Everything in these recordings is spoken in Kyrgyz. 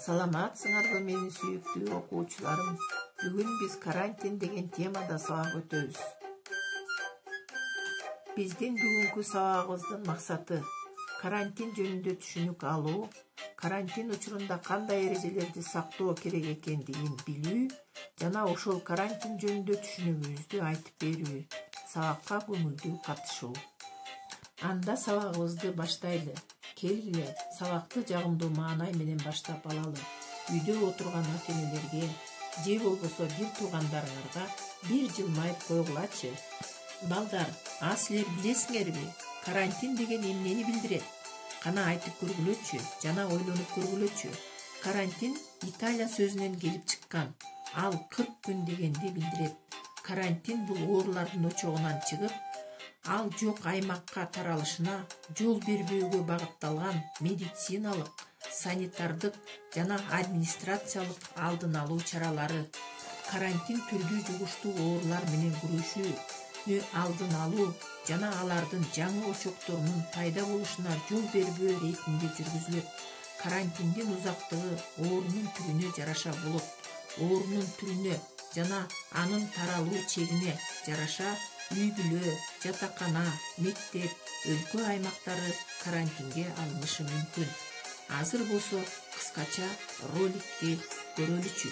Саламатсыңарбы менин сүйүктүү окуучуларым. Бүгүн биз карантин деген темада сабак өтөбүз. Биздин бүгүнкү сабагыбыздын максаты карантин жөнүндө түшүнүк алуу, карантин учурунда кандай эрежелерди сактоо керек экендигин билүү жана ошол карантин жөнүндө түшүнүгүбүздү айтып берүү, сабакка көңүлдүү катышуу. Анда сабагыбызды баштайлы. Келгиле, сабакты жагымдуу маанай менен баштап алалы. Үйдө отурган ата-энелерге, же болбосо бир туугандарыңарга бир жылмайып койгулачы. Балдар, силер билесиңерби, карантин деген эмнени билдирет? Кана айтып көргүлөчү, жана ойлонуп көргүлөчү. Карантин Италия сөзүнөн келип чыккан. Ал 40 күн дегенди билдирет. Карантин бул оорулардын очогунан чыгып, ал жок аймакка таралышына жол бербөөгө багытталган медициналык, санитардык жана администрациялык алдын алуу чаралары. Карантин түрдүү жугуштуу оорулар менен күрөшүүнү алдын алуу жана алардын жаңы очокторунун пайда болушуна жол бербөө иретинде жүргүзүлөт. Карантиндин узактыгы оорунун түрүнө жараша болот. Оорунун түрүнө жана анын таралуу чегине жараша үй-бүлө, жатакана, мектеп, өлкө аймактары карантинге алынышы мүмкүн. Азыр болсо кыскача роликти көрөлүчү.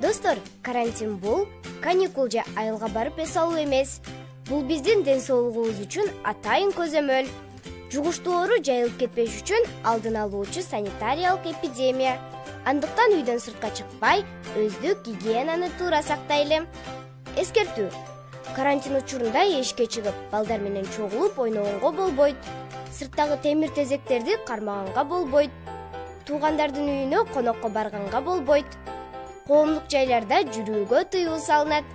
Достор, карантин бул каникул же айылга барып эс алуу эмес. Бул биздин ден соолугубуз үчүн атайын көзөмөл. Жугуштуу оору жайылып кетпеш үчүн алдын алуучу санитариялык эпидемия. Андыктан үйдөн сыртка чыкпай, өздүк гигиенаны туура сактайлы. Эскертүү. Карантин учурунда эшикке чыгып, балдар менен чогулуп ойногонго болбойт. Сырттагы темир тезектерди кармаганга болбойт. Туугандардын үйүнө конокко барганга болбойт. Коомдук жайларда жүрүүгө тыюу салынат.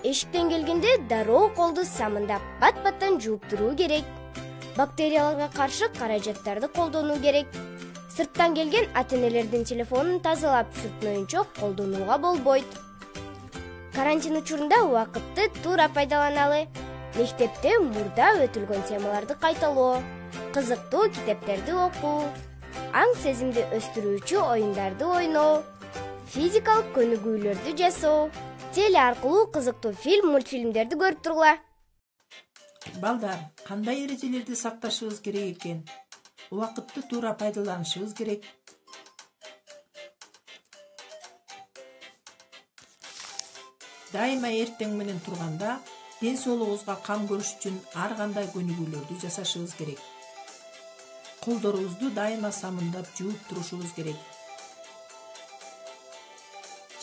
Эшиктен келгенде дароо колду самындап, бат-баттан жууп туруу керек. Бактерияларга каршы каражаттарды колдонуу керек. Сырттан келген ата-энелердин телефонун тазалап, сүртмөйүнчө колдонууга болбойт. Карантин учурунда убакытты туура пайдаланалы. Мектепте мурда өтүлгөн темаларды кайталоо, кызыктуу китептерди окуу, аң сезимди өстүрүүчү оюндарды ойноо, физикалык көнүгүүлөрдү жасоо, теле аркылуу кызыктуу фильм, мультфильмдерди көрүп тургула. Балдар, кандай эрежелерди сакташыбыз керек экен? Убакытты туура пайдаланышыбыз керек. Дайыма эртең менен турганда ден соолугубузга кам көрүш үчүн ар кандай көнүгүүлөрдү жасашыбыз керек. Колдорубузду дайыма самындап жууп турушубуз керек.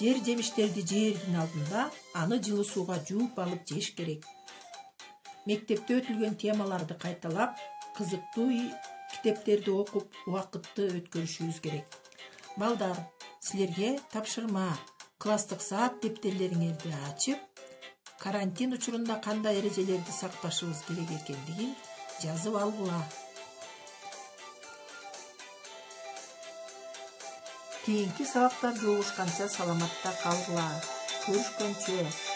Жер жемиштерди жээрдин алдында аны жылы сууга жууп алып жеш керек. Мектепте өтүлгөн темаларды кайталап, кызыктуу китептерди окуп, убакытты өткөрүшүбүз керек. Балдар, силерге тапшырма. Класстык саат дептерлериңерди ачып, карантин учурунда кандай эрежелерди сакташыбыз керек экендигин жазып алгыла. Кийинки сабактар жолугушканча саламатта калгыла. Көрүшкөнчө.